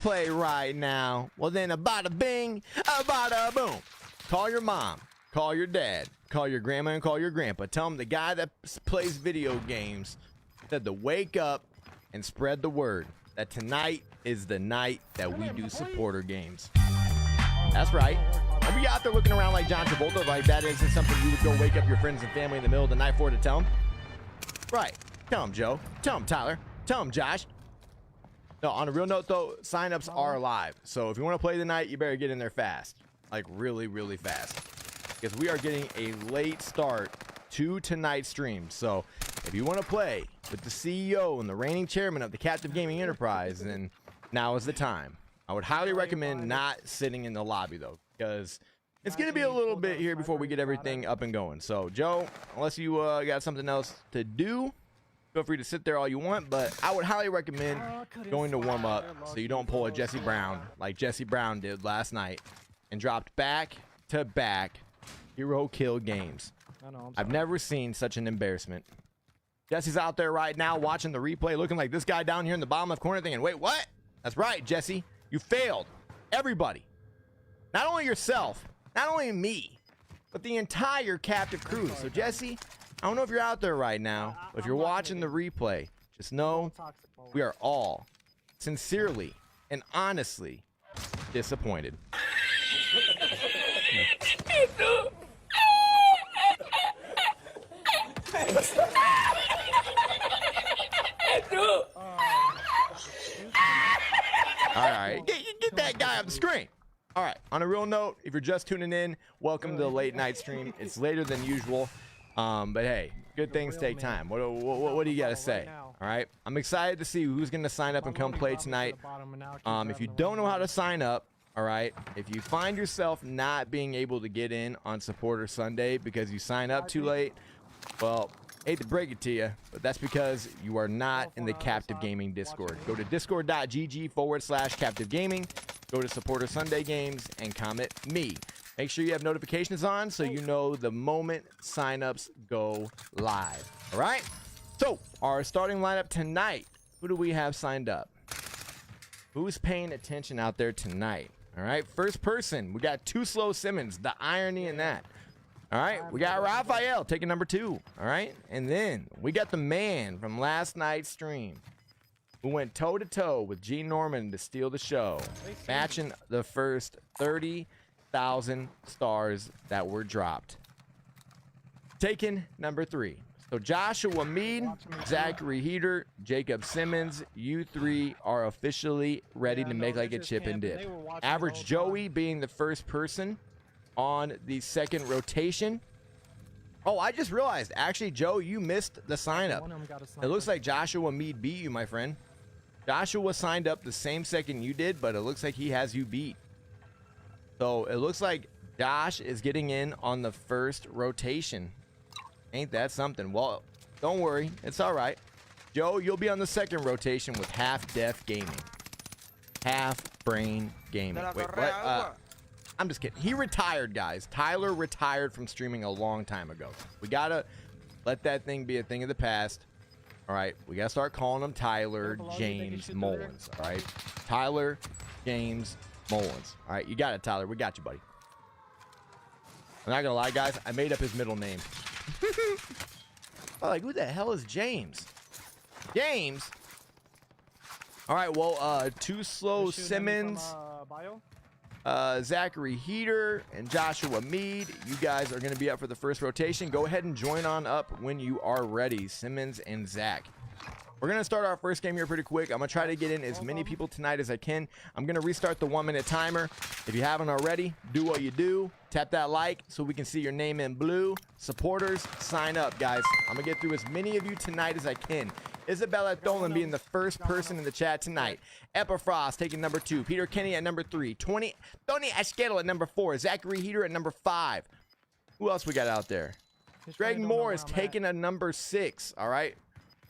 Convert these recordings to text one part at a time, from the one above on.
play right now. Well, then a bada bing, a bada boom. Call your mom, call your dad, call your grandma, and call your grandpa. Tell them the guy that plays video games said to wake up and spread the word that tonight is the night that we do supporter games. That's right. Are you out there looking around like John Travolta, like that isn't something you would go wake up your friends and family in the middle of the night for to tell them? Right. Tell them, Joe. Tell them, Tyler. Tell them, Josh. No, on a real note, though, signups are live. So if you want to play tonight, you better get in there fast. Like, really, really fast. Because we are getting a late start to tonight's stream. So if you want to play with the CEO and the reigning chairman of the Captive Gaming Enterprise, then now is the time. I would highly recommend not sitting in the lobby, though, because it's going to be a little bit here before we get everything up and going. So, Joe, unless you got something else to do, feel free to sit there all you want, but I would highly recommend going to warm up so you don't pull a Jesse Brown like Jesse Brown did last night and dropped back-to-back hero kill games. I've never seen such an embarrassment. Jesse's out there right now watching the replay, looking like this guy down here in the bottom left corner thinking, wait, what? That's right, Jesse. You failed. Everybody. Not only yourself, not only me, but the entire captive crew. So, Jesse, I don't know if you're out there right now, but if you're watching the replay, just know we are all sincerely and honestly disappointed. All right, get that guy off the screen. All right, on a real note, if you're just tuning in, welcome to the late night stream. It's later than usual, but hey, good things take time. What do you got to say? All right, I'm excited to see who's going to sign up and come play tonight. If you don't know how to sign up, all right, if you find yourself not being able to get in on Supporter Sunday because you sign up too late, well, hate to break it to you, but that's because you are not in the Captive Gaming Discord. Go to discord.gg/Captive Gaming. Go to Supporter Sunday Games and comment me. Make sure you have notifications on so you know the moment signups go live. All right? So, our starting lineup tonight. Who do we have signed up? Who's paying attention out there tonight? All right? First person, we got Too Slow Simmons. The irony in that. All right? We got Raphael taking number 2. All right? And then we got the man from last night's stream who went toe-to-toe with G. Norman to steal the show, matching the first 30,000 stars that were dropped. Taking number 3. So Joshua Mead, Zachary Heater, Jacob Simmons, you 3 are officially ready to make like a chip and dip. Average Joey being the first person on the second rotation. Oh, I just realized, actually, Joe, you missed the sign up. It looks like Joshua Mead beat you, my friend. Joshua signed up the same second you did, but it looks like he has you beat. So it looks like Josh is getting in on the first rotation. Ain't that something? Well, don't worry. It's all right. Joe, you'll be on the second rotation with Half Deaf Gaming. Half Brain Gaming. Wait, what? I'm just kidding. He retired, guys. Tyler retired from streaming a long time ago. We got to let that thing be a thing of the past. All right, we got to start calling him Tyler James Mullins, all right? Tyler James Mullins. All right, you got it, Tyler. We got you, buddy. I'm not going to lie, guys. I made up his middle name. I'm like, who the hell is James? James? All right, well, Too Slow Simmons, Zachary Heater, and Joshua Mead. You guys are going to be up for the first rotation. Go ahead and join on up when you are ready, Simmons and Zach. We're going to start our first game here pretty quick. I'm going to try to get in as many people tonight as I can. I'm going to restart the 1-minute timer. If you haven't already, do what you do. Tap that like so we can see your name in blue. Supporters, sign up, guys. I'm going to get through as many of you tonight as I can. Isabella Tholen being the first person in the chat tonight. Epifrost taking number 2. Peter Kenny at number 3. Tony Asquero at number 4. Zachary Heater at number 5. Who else we got out there? Greg Moore is taking a number 6. All right.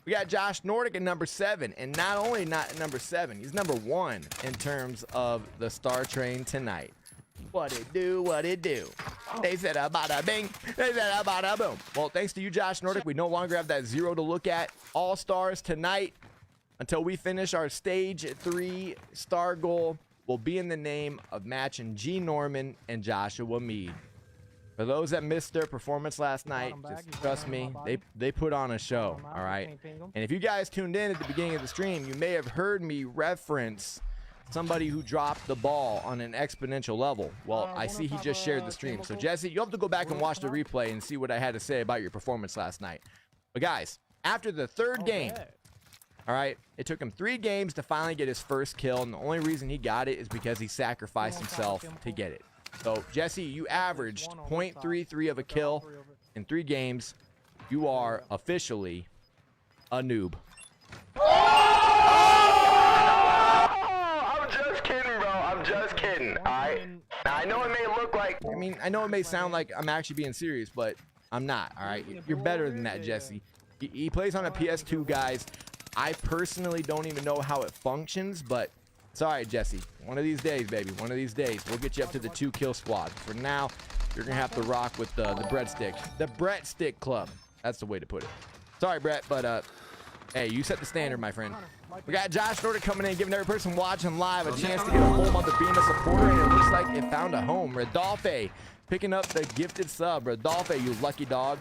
We got Josh Nordic at number 7. And not only not at number 7, he's number 1 in terms of the Star Train tonight. What it do, what it do. They said a bada bing, they said a bada boom. Well, thanks to you, Josh Nordic, we no longer have that 0 to look at. All stars tonight. until we finish our stage 3 star goal will be in the name of matching G Norman and Joshua Mead. For those that missed their performance last night, just trust me, they put on a show, all right? And if you guys tuned in at the beginning of the stream, you may have heard me reference somebody who dropped the ball on an exponential level. Well, I see he just shared the stream. So, Jesse, you'll have to go back and watch the replay and see what I had to say about your performance last night. But, guys, after the 3rd game, all right, it took him 3 games to finally get his first kill, and the only reason he got it is because he sacrificed himself to get it. So, Jesse, you averaged 0.33 of a kill in 3 games. You are officially a noob. I'm just kidding, bro. I'm just kidding. All right. Now, I know it may look like... I know it may sound like I'm actually being serious, but I'm not, all right? You're better than that, Jesse. He plays on a PS2, guys. I personally don't even know how it functions, but it's all right, Jesse. One of these days, baby. One of these days, we'll get you up to the 2-kill squad. For now, you're going to have to rock with the breadstick. The breadstick club. That's the way to put it. Sorry, Brett, but hey, you set the standard, my friend. We got Josh Norton coming in, giving every person watching live a chance to get a whole month of being a supporter, and it looks like it found a home. Rodolphe picking up the gifted sub. Rodolphe, you lucky dog.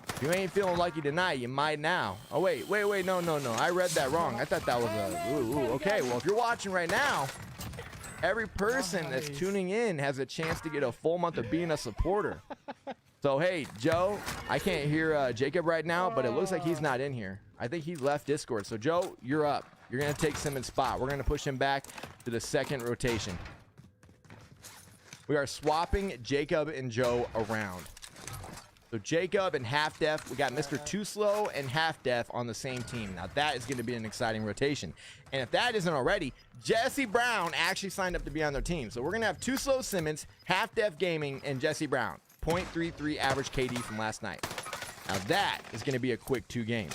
If you ain't feeling lucky tonight, you might now. Oh, wait, no. I read that wrong. I thought that was a, okay. Well, if you're watching right now, every person that's tuning in has a chance to get a full month of being a supporter. So, hey, Joe, I can't hear Jacob right now, but it looks like he's not in here. I think he left Discord. So, Joe, you're up. You're going to take Simmons' spot. We're going to push him back to the 2nd rotation. We are swapping Jacob and Joe around. So Jacob and Half Def, we got Mr. Too Slow and Half Def on the same team. Now that is going to be an exciting rotation. And if that isn't already, Jesse Brown actually signed up to be on their team. So we're going to have Too Slow Simmons, Half Def Gaming, and Jesse Brown. 0.33 average KD from last night. Now that is going to be a quick 2 games.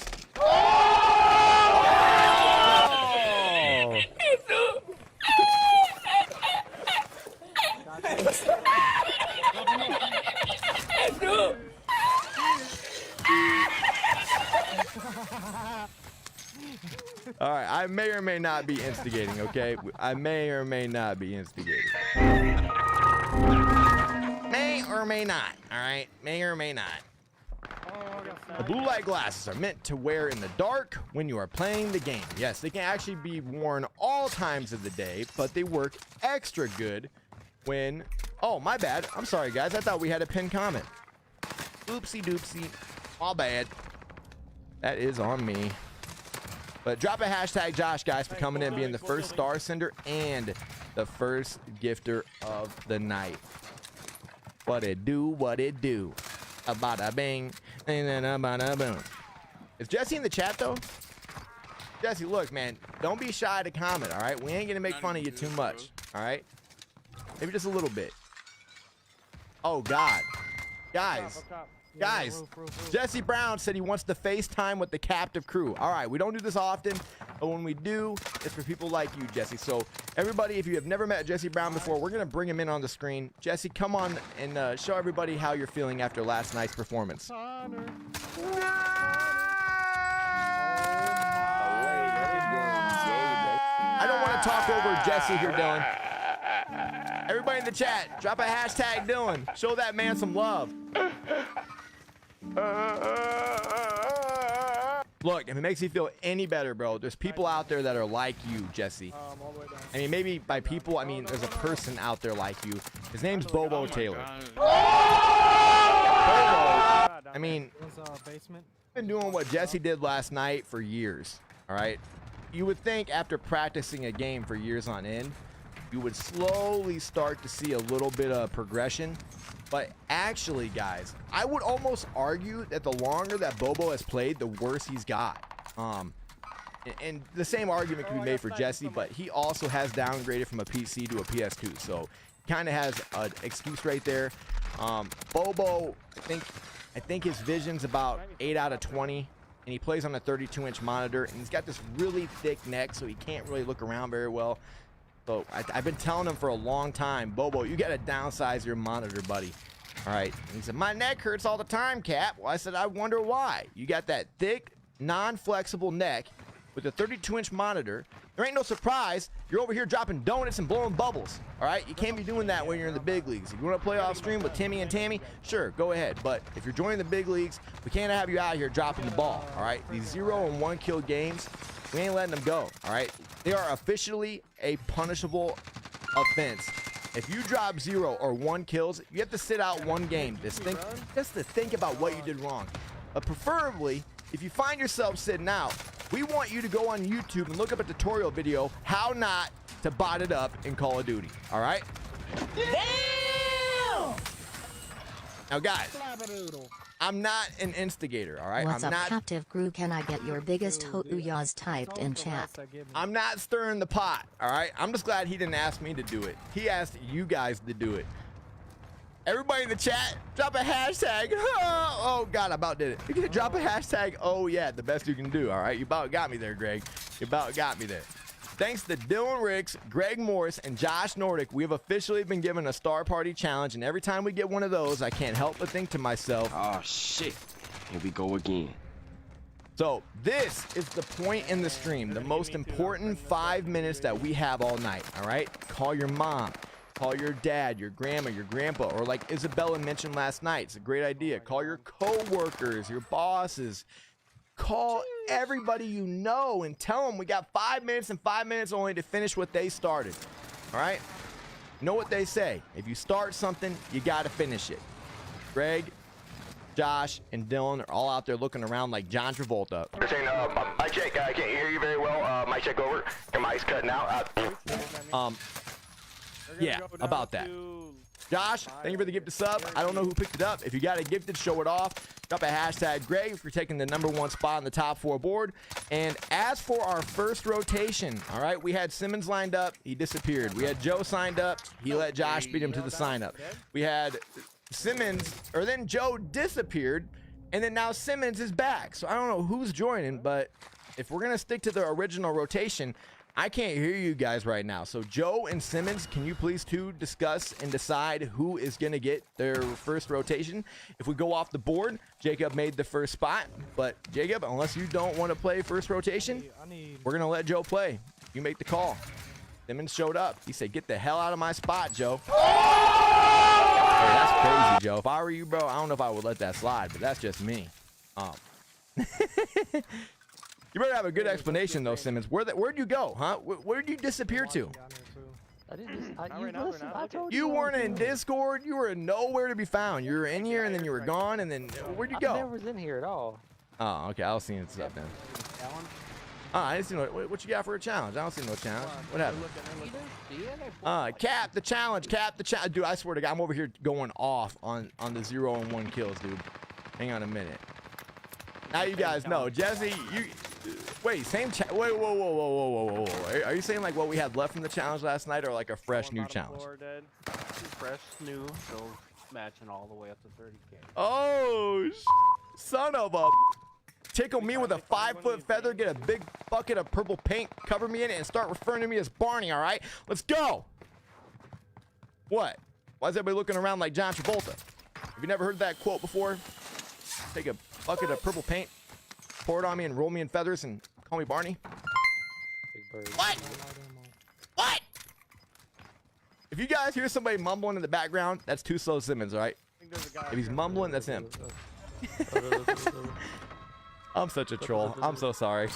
All right, I may or may not be instigating, okay? I may or may not be instigating. May or may not, all right? May or may not. The blue light glasses are meant to wear in the dark when you are playing the game. Yes, they can actually be worn all times of the day, but they work extra good when... Oh, my bad. I'm sorry, guys. I thought we had a pinned comment. Oopsie doopsie. My bad. That is on me. But drop a hashtag Josh, guys, for coming in, being the first star sender and the first gifter of the night. What it do, Abada bing, and then abada boom. Is Jesse in the chat, though? Jesse, look, man, don't be shy to comment, all right? We ain't gonna make fun of you too much, all right? Maybe just a little bit. Oh, God. Guys. Guys, Jesse Brown said he wants to FaceTime with the captive crew. All right, we don't do this often, but when we do, it's for people like you, Jesse. So everybody, if you have never met Jesse Brown before, we're going to bring him in on the screen. Jesse, come on and show everybody how you're feeling after last night's performance. I don't want to talk over Jesse here, Dylan. Everybody in the chat, drop a hashtag Dylan. Show that man some love. Look, if it makes you feel any better, bro, there's people out there that are like you, Jesse. I mean, maybe by people, I mean, there's a person out there like you. His name's Bobo Taylor. Bobo, I mean, been doing what Jesse did last night for years, all right? You would think after practicing a game for years on end, you would slowly start to see a little bit of progression. But actually, guys, I would almost argue that the longer that Bobo has played, the worse he's got. And the same argument can be made for Jesse, but he also has downgraded from a PC to a PS2. So kind of has an excuse right there. Bobo, I think his vision's about 8 out of 20, and he plays on a 32-inch monitor, and he's got this really thick neck, so he can't really look around very well. So I've been telling him for a long time, Bobo, you got to downsize your monitor, buddy. All right. And he said, my neck hurts all the time, Cap. Well, I said, I wonder why. You got that thick, non-flexible neck, with a 32-inch monitor. There ain't no surprise you're over here dropping donuts and blowing bubbles. All right, you can't be doing that when you're in the big leagues. If you want to play off stream with Timmy and Tammy, sure, go ahead. But if you're joining the big leagues, we can't have you out here dropping the ball. All right, these 0 and 1 kill games, we ain't letting them go. All right, they are officially a punishable offense. If you drop 0 or 1 kills, you have to sit out 1 game. Just to think about what you did wrong. But preferably, if you find yourself sitting out, we want you to go on YouTube and look up a tutorial video how not to bot it up in Call of Duty. All right? Damn! Now, guys, I'm not an instigator. All right? What's I'm up, not. Captive Crew? Can I get your biggest houyas typed in chat? I'm not stirring the pot. All right? I'm just glad he didn't ask me to do it. He asked you guys to do it. Everybody in the chat, drop a hashtag. Oh, God, I about did it. You can drop a hashtag. Oh, yeah, the best you can do. All right, you about got me there, Greg. You about got me there. Thanks to Dylan Ricks, Greg Morris, and Josh Nordic, we have officially been given a Star Party challenge. And every time we get one of those, I can't help but think to myself, oh, shit. Here we go again. so this is the point in the stream, the most important 5 minutes that we have all night. All right, call your mom. Call your dad, your grandma, your grandpa, or like Isabella mentioned last night. It's a great idea. Call your co-workers, your bosses. Call everybody you know and tell them we got 5 minutes and 5 minutes only to finish what they started. All right? You know what they say. If you start something, you got to finish it. Greg, Josh, and Dylan are all out there looking around like John Travolta. They're saying, mic check, I can't hear you very well. Mic check over. Your mic's cutting out. Yeah, about that. Josh, thank you for the gifted sub. I don't know who picked it up. If you got it gifted, show it off. Drop a hashtag Greg for taking the #1 spot on the top 4 board. And as for our first rotation, all right, we had Simmons lined up. He disappeared. We had Joe signed up. He let Josh beat him to the sign up. We had Simmons, or then Joe disappeared. And then now Simmons is back. So I don't know who's joining, but if we're going to stick to the original rotation, I can't hear you guys right now. So Joe and Simmons, can you please discuss and decide who is going to get their first rotation? If we go off the board, Jacob made the first spot. But Jacob, unless you don't want to play first rotation, we're going to let Joe play. You make the call. Simmons showed up. He said, get the hell out of my spot, Joe. Hey, that's crazy, Joe. If I were you, bro, I don't know if I would let that slide, but that's just me. You better have a good explanation, though, Simmons. Where'd you go, huh? Where'd you disappear to? I didn't. I told You weren't in Discord. You were nowhere to be found. You were in here, and then you were gone, and then where'd you I go? never was in here at all. Oh, okay. I was seeing stuff then. I didn't see what you got for a challenge. I don't see no challenge. What happened? Cap the challenge. Cap the challenge. Dude, I swear to God, I'm over here going off on the 0 and 1 kills, dude. Hang on a minute. Now you guys know, Jesse. Wait, same wait, whoa. Are you saying like what we had left from the challenge last night, or like a fresh new challenge? Fresh new, so matching all the way up to 30K. Oh, son of a! Tickle me with a 5-foot feather, get a big bucket of purple paint, cover me in it, and start referring to me as Barney. All right, let's go. What? Why is everybody looking around like John Travolta? Have you never heard that quote before? Take a bucket of purple paint, pour it on me, and roll me in feathers, and call me Barney. What? What? If you guys hear somebody mumbling in the background, that's Too Slow Simmons, all right? If he's mumbling, that's him. I'm such a troll. I'm so sorry.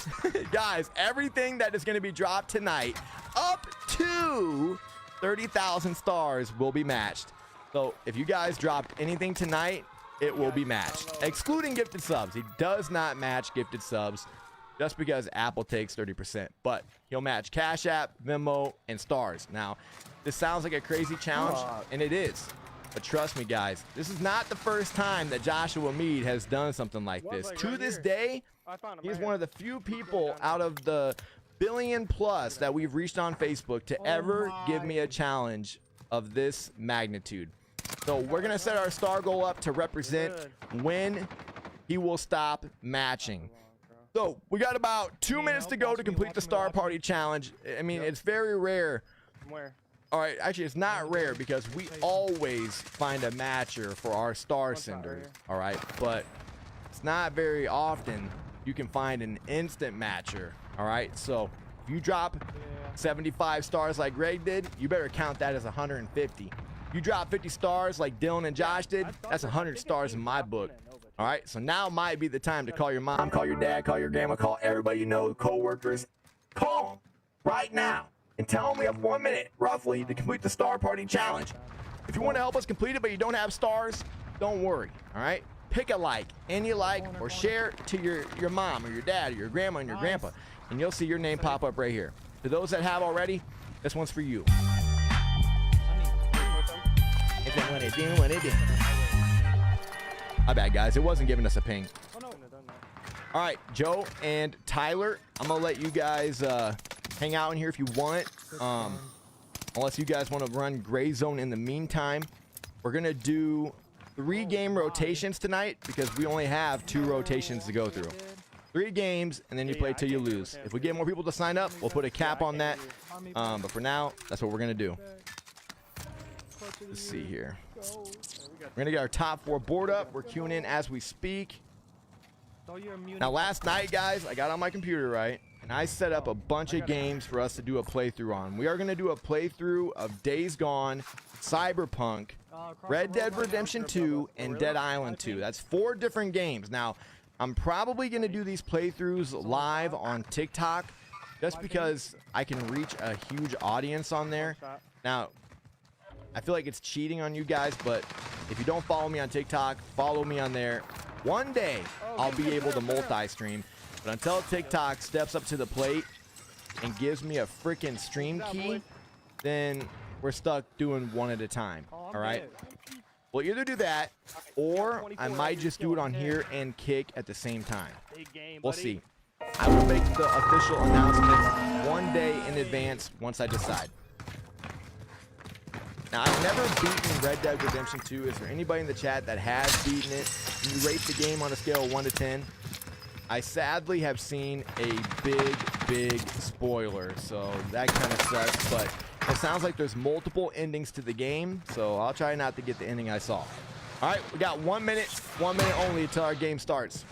Guys, everything that is going to be dropped tonight up to 30,000 stars will be matched. So if you guys dropped anything tonight, it will be matched, excluding gifted subs. He does not match gifted subs just because Apple takes 30%, but he'll match Cash App, Venmo, and stars. Now, this sounds like a crazy challenge, and it is. But trust me, guys, this is not the first time that Joshua Mead has done something like this. To this day, he's one of the few people out of the billion plus that we've reached on Facebook to ever give me a challenge of this magnitude. So we're going to set our star goal up to represent when he will stop matching. So we got about 2 minutes to go to complete the Star Party challenge. I mean, it's very rare. All right, actually, it's not rare because we always find a matcher for our star senders. All right, but it's not very often you can find an instant matcher All right, so if you drop 75 stars like Greg did, you better count that as 150. You drop 50 stars like Dylan and Josh did, that's 100 stars in my book. All right, so now might be the time to call your mom, call your dad, call your grandma, call everybody you know, co-workers. Call them right now and tell them we have 1 minute, roughly, to complete the Star Party Challenge. If you want to help us complete it but you don't have stars, don't worry, all right? Pick a like, any like, or share it to your mom or your dad or your grandma and your grandpa, and you'll see your name pop up right here. For those that have already, this one's for you. My bad, guys. It wasn't giving us a ping. All right, Joe and Tyler, I'm going to let you guys hang out in here if you want. Unless you guys want to run Gray Zone in the meantime. We're going to do 3 game rotations tonight because we only have 2 rotations to go through. 3 games, and then you play till you lose. If we get more people to sign up, we'll put a cap on that. But for now, that's what we're going to do. Let's see here. We're going to get our top 4 board up. We're queuing in as we speak. Now, last night, guys, I got on my computer, right? And I set up a bunch of games for us to do a playthrough on. We are going to do a playthrough of Days Gone, Cyberpunk, Red Dead Redemption 2, and Dead Island 2. That's 4 different games. Now, I'm probably going to do these playthroughs live on TikTok just because I can reach a huge audience on there. Now, I feel like it's cheating on you guys, but if you don't follow me on TikTok, follow me on there. One day, I'll be able to multi-stream. But until TikTok steps up to the plate and gives me a freaking stream key, then we're stuck doing one at a time. All right? We'll either do that, or I might just do it on here and Kick at the same time. We'll see. I will make the official announcement one day in advance once I decide. Now, I've never beaten Red Dead Redemption 2. Is there anybody in the chat that has beaten it? Can you rate the game on a scale of 1 to 10? I sadly have seen a big spoiler, so that kind of sucks, but it sounds like there's multiple endings to the game, so I'll try not to get the ending I saw. All right, we got 1 minute only until our game starts.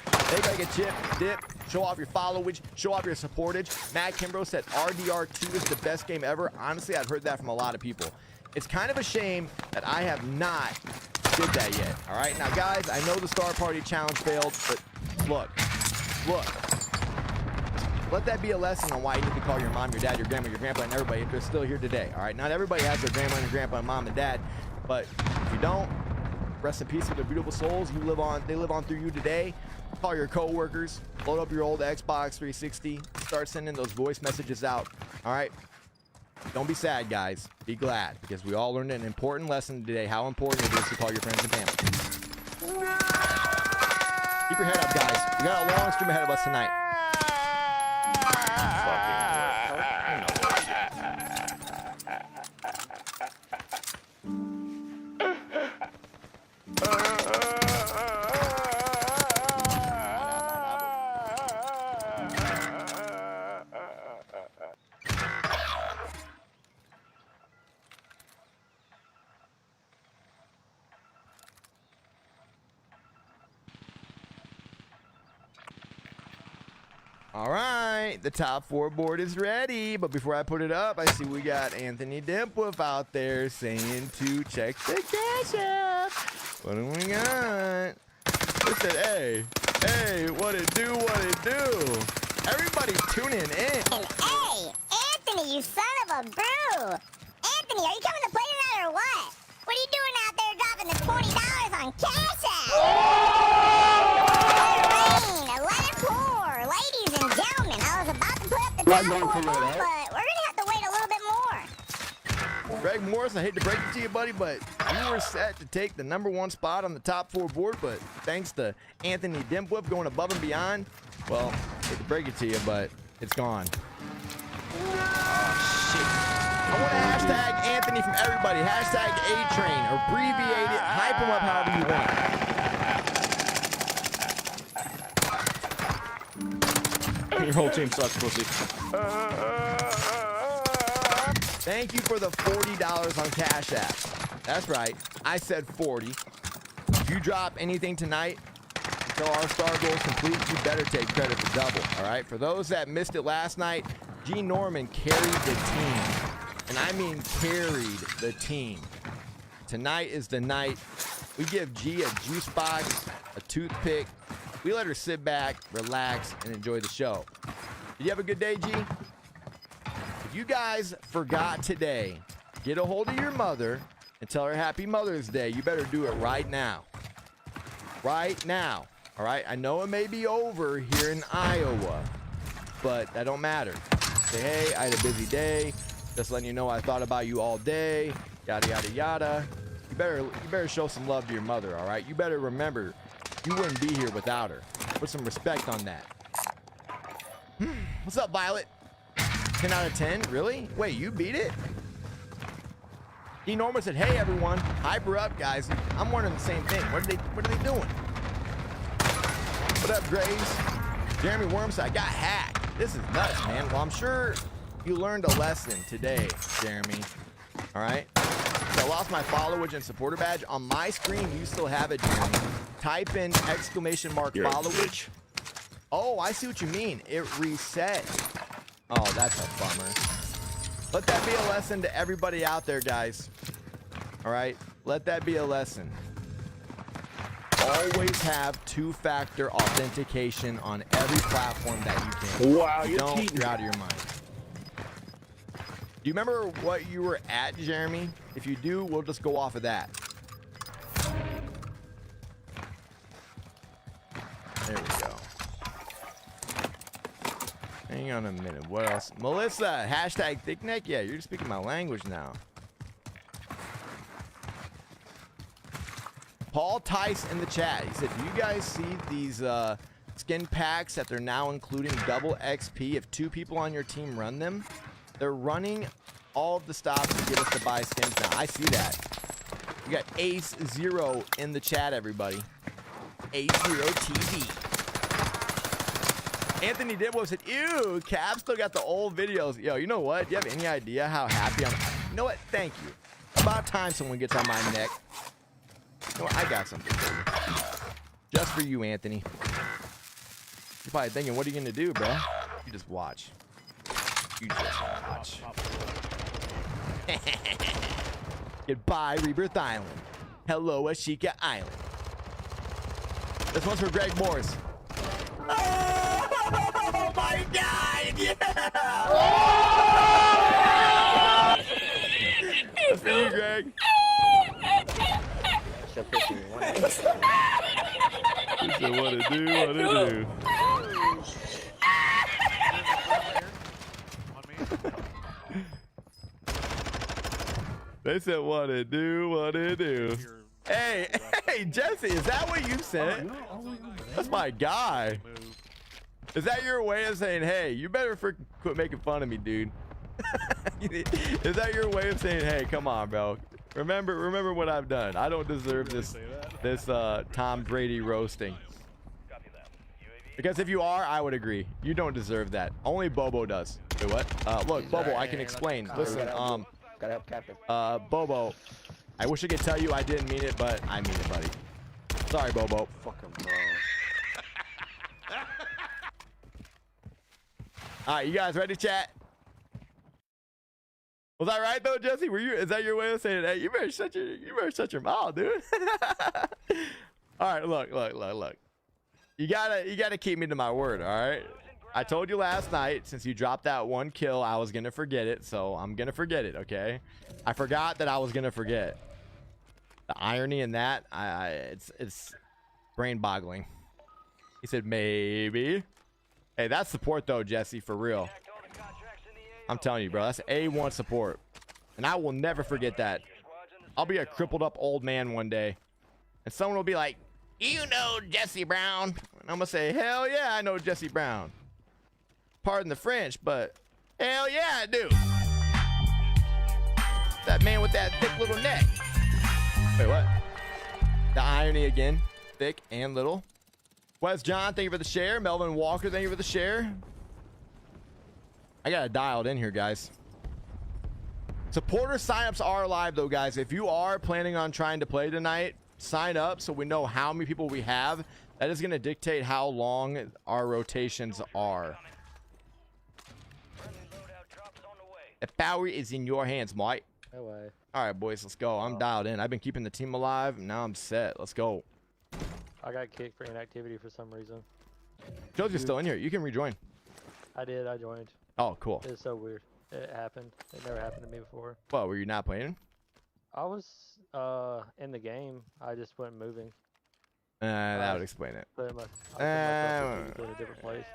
Everybody get chip, dip, show off your followage, show off your supportage. Matt Kimbrough said RDR2 is the best game ever. Honestly, I've heard that from a lot of people. It's kind of a shame that I have not did that yet. All right, now guys, I know the Star Party Challenge failed, but look. Let that be a lesson on why you need to call your mom, your dad, your grandma, your grandpa, and everybody if they're still here today. All right, not everybody has their grandma and grandpa and mom and dad, but if you don't, rest in peace with their beautiful souls. They live on through you today. Call your co-workers, load up your old Xbox 360, start sending those voice messages out. All right, don't be sad, guys. Be glad, because we all learned an important lesson today, how important it is to call your friends and family. Keep your head up, guys. We got a long stream ahead of us tonight. All right, the top 4 board is ready, but before I put it up, I see we got Anthony Dimpwolf out there saying to check the cash app. What do we got? He said, hey, what it do? Everybody tuning in. Hey, Anthony, you son of a brew. Anthony, are you coming to play tonight or what? What are you doing out there dropping the $20 on cash app? Ladies and gentlemen, I was about to put up the top 4 board, but we're going to have to wait a little bit more. Greg Morris, I hate to break it to you, buddy, but you were set to take the #1 spot on the top 4 board, but thanks to Anthony Dimpwolf going above and beyond, well, I hate to break it to you, but it's gone. Oh, shit. I want to hashtag Anthony from everybody. Hashtag A-Train. Abbreviate it. Hype him up however you want. Your whole team sucks, pussy. Thank you for the $40 on Cash App. That's right. I said 40. If you drop anything tonight, Until our star goal is complete, you better take credit for double. All right. For those that missed it last night, G Norman carried the team, and I mean carried the team. Tonight is the night. We give G a juice box, a toothpick. We let her sit back, relax, and enjoy the show. Did you have a good day, G? If you guys forgot today, get a hold of your mother and tell her Happy Mother's Day. You better do it right now. Right now. All right? I know it may be over here in Iowa, but that don't matter. Say, hey, I had a busy day. Just letting you know I thought about you all day. Yada, yada, yada. You better show some love to your mother, all right? You better remember you wouldn't be here without her. Put some respect on that. What's up, Violet? 10 out of 10? Really? Wait, you beat it? D Norman said, hey, everyone. Hyper up, guys. I'm wondering the same thing. What are they doing? What up, Graves? Jeremy Worm said, I got hacked. This is nuts, man. Well, I'm sure you learned a lesson today, Jeremy. All right? So I lost my followage and supporter badge. On my screen, you still have it, Jeremy. Type in exclamation mark followage. Oh, I see what you mean. It reset. Oh, that's a bummer. Let that be a lesson to everybody out there, guys. All right? Let that be a lesson. Always have two-factor authentication on every platform that you can. Wow, you're Don't, cheating. you're out of your mind. Do you remember what you were at, Jeremy? If you do, we'll just go off of that. There we go. Hang on a minute. What else? Melissa, hashtag thickneck? Yeah, you're speaking my language now. Paul Tice in the chat. He said, do you guys see these skin packs that they're now including double XP if 2 people on your team run them? They're running all of the stops to get us to buy skins now. I see that. We got Ace Zero in the chat, everybody. Ace Zero TV. Anthony Dibbo said, ew, Cap still got the old videos. Yo, you know what? Do you have any idea how happy I'm? You know what? Thank you. About time someone gets on my neck. You know what? I got something for you. Just for you, Anthony. You're probably thinking, what are you going to do, bro? You just watch. You just watch. Goodbye, Rebirth Island. Hello, Ashika Island. This one's for Greg Morris. Oh my God! Yeah! That's for you, Greg. So 51. He said, what to do, what to do. They said, what to do, what to do. Hey, hey, Jesse, is that what you said? That's my guy. Is that your way of saying, hey, you better quit making fun of me, dude? Is that your way of saying, hey, come on, bro? Remember what I've done. I don't deserve this Tom Brady roasting. Because if you are, I would agree. You don't deserve that. Only Bobo does. Wait, what? Look, Bobo, I can explain. Listen, Gotta help Captain. Bobo, I wish I could tell you I didn't mean it, but I mean it, buddy. Sorry, Bobo. Fuck him, bro. All right, you guys ready, chat? Was that right though, Jesse? Is that your way of saying, hey, you better shut your mouth, dude? All right, look. You gotta keep me to my word, all right? I told you last night, since you dropped that 1 kill, I was gonna forget it, so I'm gonna forget it, okay? I forgot that I was gonna forget. The irony in that, it's brain-boggling. He said maybe. Hey, that's support though, Jesse, for real. I'm telling you, bro, that's A1 support. And I will never forget that. I'll be a crippled up old man one day. And someone will be like, you know Jesse Brown. And I'm gonna say, hell yeah, I know Jesse Brown. Pardon the French, but hell yeah, I do. That man with that thick little neck. Wait, what? The irony again. Thick and little. Wes John, thank you for the share. Melvin Walker, thank you for the share. I got it dialed in here, guys. Supporter signups are live, though, guys. If you are planning on trying to play tonight, sign up so we know how many people we have. That is going to dictate how long our rotations are. The power is in your hands, Mike. No way. All right, boys, let's go. I'm dialed in. I've been keeping the team alive. Now I'm set. Let's go. I got kicked for inactivity for some reason. Joe's still in here. You can rejoin. I did. I joined. Oh, cool. It's so weird. It happened. It never happened to me before. What, were you not playing? I was in the game. I just wasn't moving. That would explain it. Putting myself in a different place.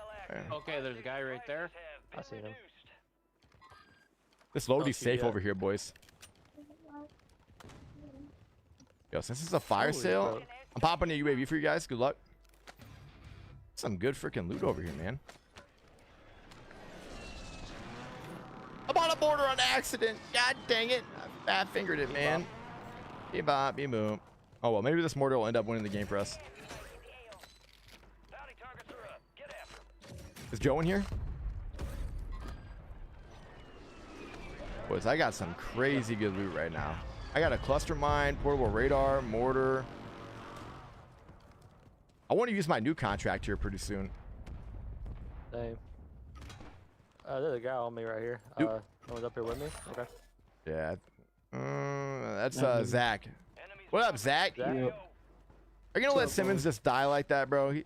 Okay, there's a guy right there. I seen him. This Lodi's see safe yet. over here, boys. Yo, since it's a fire Holy sale, crap. I'm popping a UAV for you guys. Good luck. Some good freaking loot over here, man. I'm on a border on accident. God dang it. I fat fingered it, man. Bebop, beboom. Oh, well, maybe this mortar will end up winning the game for us. Is Joe in here? Boys, I got some crazy good loot right now. I got a cluster mine, portable radar, mortar. I want to use my new contract here pretty soon. Same. There's a guy on me right here. Nope. No one's up here with me? Okay. Yeah. That's Zach. What up, Zach? Zach? Are you gonna let Simmons just die like that, bro?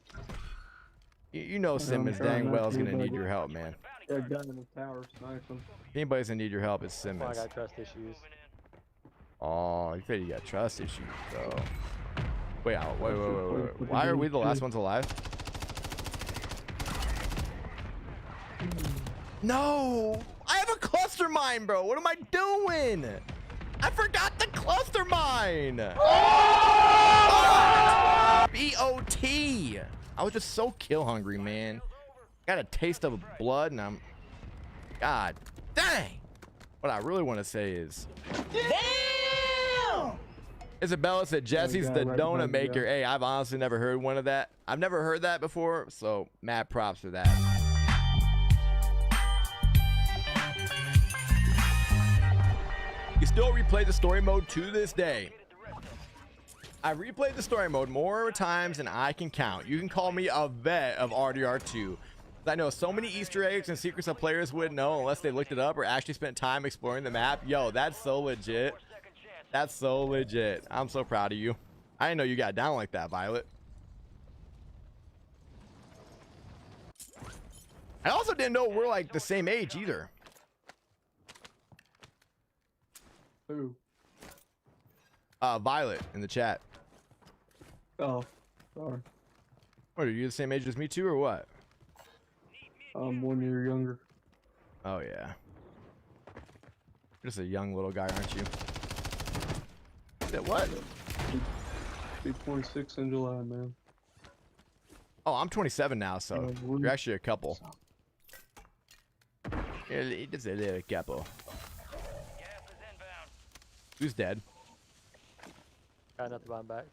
You know Simmons dang well is gonna need your help, man. That guy in the tower sniped him. If anybody's gonna need your help, it's Oh, I Simmons. got trust issues. Oh, you said you got trust issues, bro. Wait. Why are we the last ones alive? No! I have a cluster mine, bro. What am I doing? I forgot the cluster mine. B-O-T. I was just so kill hungry, man. Got a taste of blood, and I'm... God dang. What I really want to say is... Damn! Isabella said Jesse's the donut maker. Hey, I've honestly never heard one of that. I've never heard that before, so mad props for that. You still replay the story mode to this day. I replayed the story mode more times than I can count. You can call me a vet of RDR2. I know so many Easter eggs and secrets that players wouldn't know unless they looked it up or actually spent time exploring the map. Yo, that's so legit. That's so legit. I'm so proud of you. I didn't know you got down like that, Violet. I also didn't know we're like the same age either. Who? Violet in the chat. Oh, sorry. What, are you the same age as me too, or what? I'm 1 year younger. Oh yeah. You're just a young little guy, aren't you? That what? Be 26 in July, man. Oh, I'm 27 now, so you're actually a couple. You're just a little couple. Who's dead? Got nothing behind back.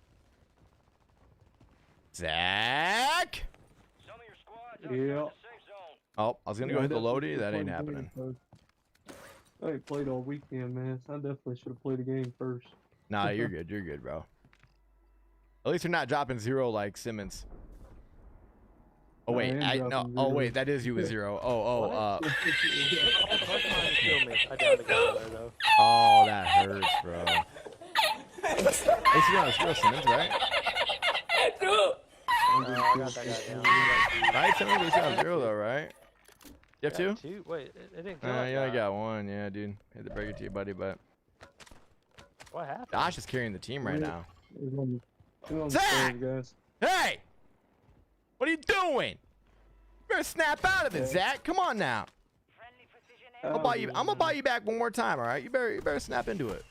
Zach? Yeah. Oh, I was gonna go hit the Lodi. That ain't Definitely happening. played the game first. I ain't played all weekend, man. I definitely should have played the game first. Nah, you're good. You're good, bro. At least you're not dropping 0 like Simmons. Oh wait, I am no. dropping Oh 0. wait, that is you with 0. Oh, first time to kill me. I downed the guy there though. Oh, that hurts, bro. At least you're on 0 Simmons, right? I got that guy down. Right, Simmons, at least you're on 0 though, right? You have 2? Two? Wait, it didn't kill You only got 1, yeah, dude. Hate to break it to you, buddy, but What happened? Josh is carrying the team right now. Zach! Guys. Hey! What are you doing? You better snap out of it, Zach. Come on now. I'm gonna buy you back one more time, all right? You better snap into it.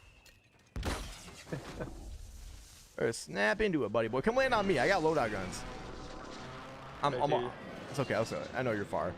Better snap into it, buddy boy. Come land on me. I got loadout guns. It's okay. I know you're far.